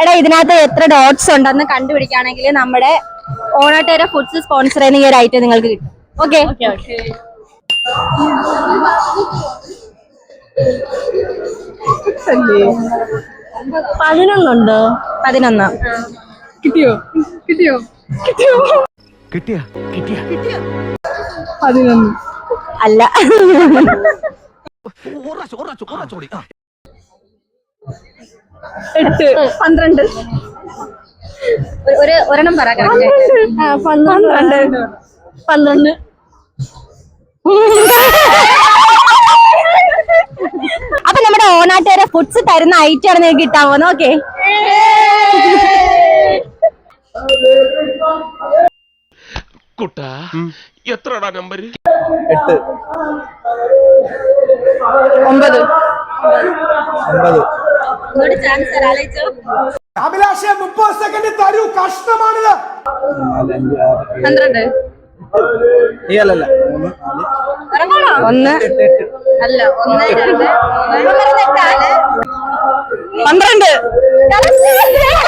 എടാ ഇതിനകത്ത് എത്ര ഡോട്ട്സ് ഉണ്ടെന്ന് കണ്ടുപിടിക്കുകയാണെങ്കിൽ നമ്മുടെ ഓണാട്ടേര ഫുഡ്സ് സ്പോൺസർ ചെയ്യുന്ന ഈ ഒരു ഐറ്റം നിങ്ങൾക്ക് കിട്ടും. ഓക്കെ? 11 11. കിട്ടിയോ 11 അല്ല. 8 12 ഒരെണ്ണം പറ. 12 അപ്പൊ നമ്മുടെ ഓണാട്ടേര ഫുഡ്സ് തരുന്ന ഐറ്റം ആണ് നിങ്ങൾക്ക് കിട്ടാമോ? നോക്കേ. കുട്ടാ എത്രടാ നമ്പർ? 8 9 അഭിലാഷ 30 സെക്കൻഡ് തരൂ, കഷ്ടമാണിത്. 12 അല്ലല്ല 1 അല്ല 1 2 12.